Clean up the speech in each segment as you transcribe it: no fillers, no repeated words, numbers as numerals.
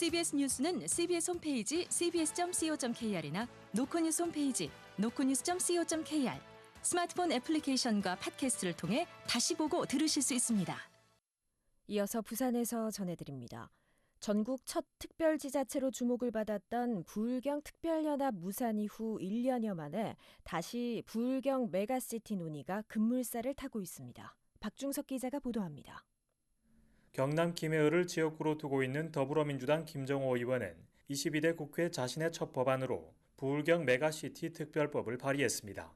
CBS 뉴스는 CBS 홈페이지 cbs.co.kr이나 노컷뉴스 홈페이지 노컷뉴스.co.kr, 스마트폰 애플리케이션과 팟캐스트를 통해 다시 보고 들으실 수 있습니다. 이어서 부산에서 전해드립니다. 전국 첫 특별지자체로 주목을 받았던 부울경 특별연합 무산 이후 1년여 만에 다시 부울경 메가시티 논의가 급물살을 타고 있습니다. 박중석 기자가 보도합니다. 경남 김해을을 지역구로 두고 있는 더불어민주당 김정호 의원은 22대 국회 자신의 첫 법안으로 부울경 메가시티 특별법을 발의했습니다.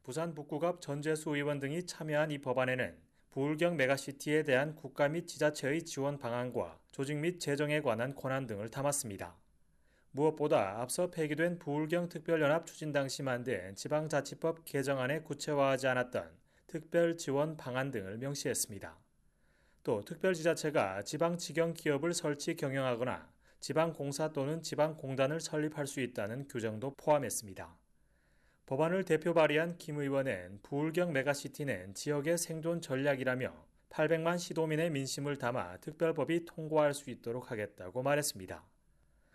부산 북구 앞 전재수 의원 등이 참여한 이 법안에는 부울경 메가시티에 대한 국가 및 지자체의 지원 방안과 조직 및 재정에 관한 권한 등을 담았습니다. 무엇보다 앞서 폐기된 부울경 특별연합 추진 당시 만든 지방자치법 개정안에 구체화하지 않았던 특별 지원 방안 등을 명시했습니다. 또 특별지자체가 지방직영 기업을 설치 경영하거나 지방공사 또는 지방공단을 설립할 수 있다는 규정도 포함했습니다. 법안을 대표 발의한 김 의원은 부울경 메가시티는 지역의 생존 전략이라며 800만 시도민의 민심을 담아 특별법이 통과할 수 있도록 하겠다고 말했습니다.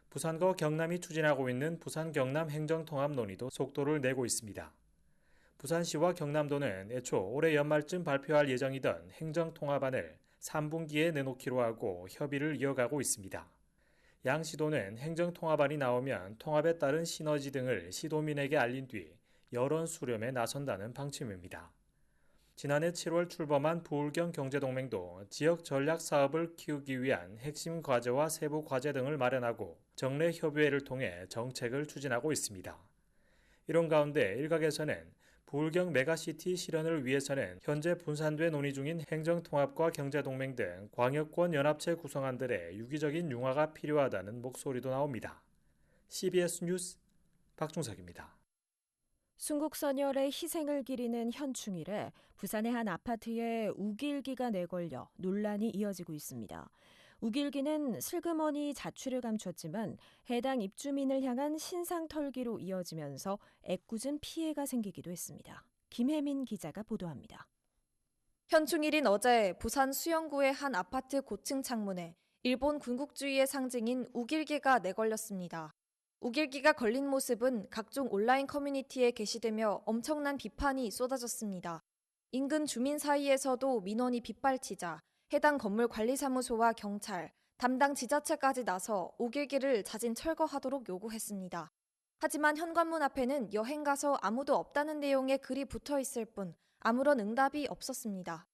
부산과 경남이 추진하고 있는 부산 경남 행정통합 논의도 속도를 내고 있습니다. 부산시와 경남도는 애초 올해 연말쯤 발표할 예정이던 행정통합안을 3분기에 내놓기로 하고 협의를 이어가고 있습니다. 양 시도는 행정통합안이 나오면 통합에 따른 시너지 등을 시도민에게 알린 뒤 여론 수렴에 나선다는 방침입니다. 지난해 7월 출범한 부울경 경제동맹도 지역 전략 사업을 키우기 위한 핵심 과제와 세부 과제 등을 마련하고 정례 협의회를 통해 정책을 추진하고 있습니다. 이런 가운데 일각에서는 부울경 메가시티 실현을 위해서는 현재 분산돼 논의 중인 행정통합과 경제동맹 등 광역권 연합체 구성안들의 유기적인 융화가 필요하다는 목소리도 나옵니다. CBS 뉴스 박중석입니다. 순국선열의 희생을 기리는 현충일에 부산의 한 아파트에 우길기가 내걸려 논란이 이어지고 있습니다. 우길기는 슬그머니 자취를 감췄지만 해당 입주민을 향한 신상털기로 이어지면서 애꿎은 피해가 생기기도 했습니다. 김혜민 기자가 보도합니다. 현충일인 어제 부산 수영구의 한 아파트 고층 창문에 일본 군국주의의 상징인 우길기가 내걸렸습니다. 우길기가 걸린 모습은 각종 온라인 커뮤니티에 게시되며 엄청난 비판이 쏟아졌습니다. 인근 주민 사이에서도 민원이 빗발치자 해당 건물 관리사무소와 경찰, 담당 지자체까지 나서 우길기를 자진 철거하도록 요구했습니다. 하지만 현관문 앞에는 여행 가서 아무도 없다는 내용의 글이 붙어 있을 뿐 아무런 응답이 없었습니다.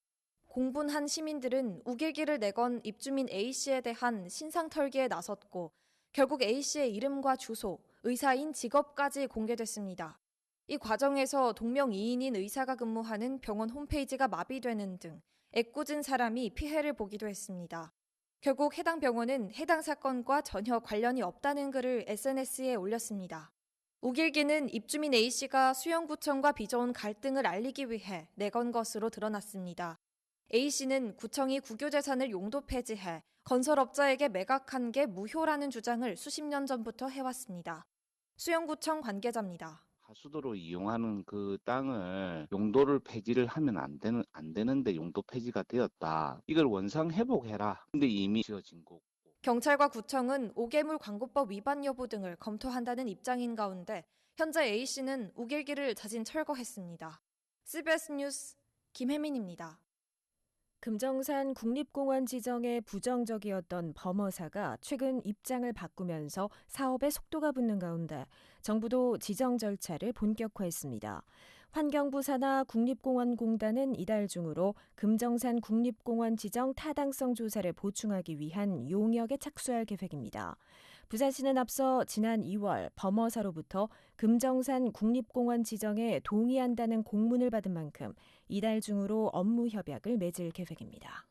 공분한 시민들은 우길기를 내건 입주민 A씨에 대한 신상털기에 나섰고 결국 A씨의 이름과 주소, 의사인 직업까지 공개됐습니다. 이 과정에서 동명이인인 의사가 근무하는 병원 홈페이지가 마비되는 등 애꿎은 사람이 피해를 보기도 했습니다. 결국 해당 병원은 해당 사건과 전혀 관련이 없다는 글을 SNS에 올렸습니다. 우길기는 입주민 A씨가 수영구청과 빚어온 갈등을 알리기 위해 내건 것으로 드러났습니다. A씨는 구청이 국유재산을 용도 폐지해 건설업자에게 매각한 게 무효라는 주장을 수십 년 전부터 해왔습니다. 수영구청 관계자입니다. 하수도로 이용하는 그 땅을 용도를 폐지를 하면 안 되는데 용도 폐지가 되었다. 이걸 원상 회복해라. 근데 이미 지어진 거고. 경찰과 구청은 오개물 광고법 위반 여부 등을 검토한다는 입장인 가운데 현재 A씨는 우길기를 자진 철거했습니다. CBS 뉴스 김혜민입니다. 금정산 국립공원 지정에 부정적이었던 범어사가 최근 입장을 바꾸면서 사업에 속도가 붙는 가운데 정부도 지정 절차를 본격화했습니다. 환경부 산하 국립공원공단은 이달 중으로 금정산 국립공원 지정 타당성 조사를 보충하기 위한 용역에 착수할 계획입니다. 부산시는 앞서 지난 2월 범어사로부터 금정산 국립공원 지정에 동의한다는 공문을 받은 만큼 이달 중으로 업무 협약을 맺을 계획입니다.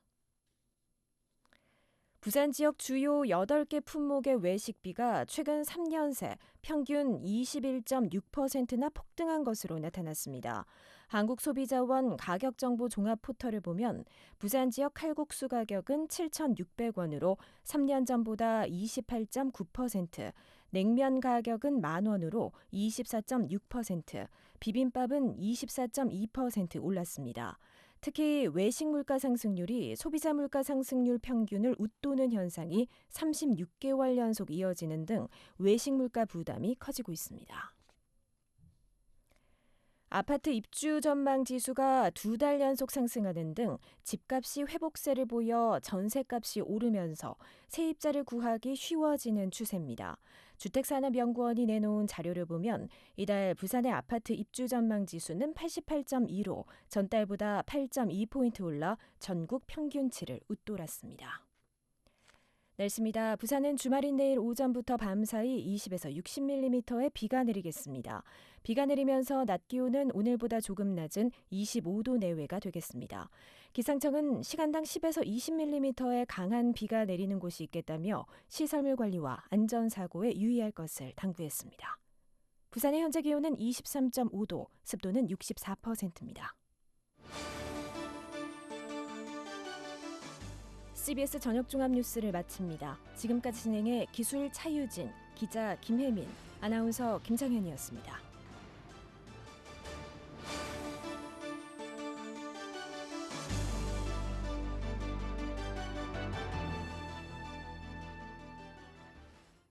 부산 지역 주요 8개 품목의 외식비가 최근 3년 새 평균 21.6%나 폭등한 것으로 나타났습니다. 한국소비자원 가격정보 종합포털을 보면 부산 지역 칼국수 가격은 7,600원으로 3년 전보다 28.9%, 냉면 가격은 10,000원으로 24.6%, 비빔밥은 24.2% 올랐습니다. 특히 외식 물가 상승률이 소비자 물가 상승률 평균을 웃도는 현상이 36개월 연속 이어지는 등 외식 물가 부담이 커지고 있습니다. 아파트 입주 전망 지수가 2달 연속 상승하는 등 집값이 회복세를 보여 전세값이 오르면서 세입자를 구하기 쉬워지는 추세입니다. 주택산업연구원이 내놓은 자료를 보면 이달 부산의 아파트 입주 전망 지수는 88.2로 전달보다 8.2포인트 올라 전국 평균치를 웃돌았습니다. 날씨입니다. 부산은 주말인 내일 오전부터 밤 사이 20에서 60mm의 비가 내리겠습니다. 비가 내리면서 낮 기온은 오늘보다 조금 낮은 25도 내외가 되겠습니다. 기상청은 시간당 10에서 20mm의 강한 비가 내리는 곳이 있겠다며 시설물 관리와 안전사고에 유의할 것을 당부했습니다. 부산의 현재 기온은 23.5도, 습도는 64%입니다. CBS 저녁 종합 뉴스를 마칩니다. 지금까지 진행해 기술 차유진, 기자 김혜민, 아나운서 김정현이었습니다.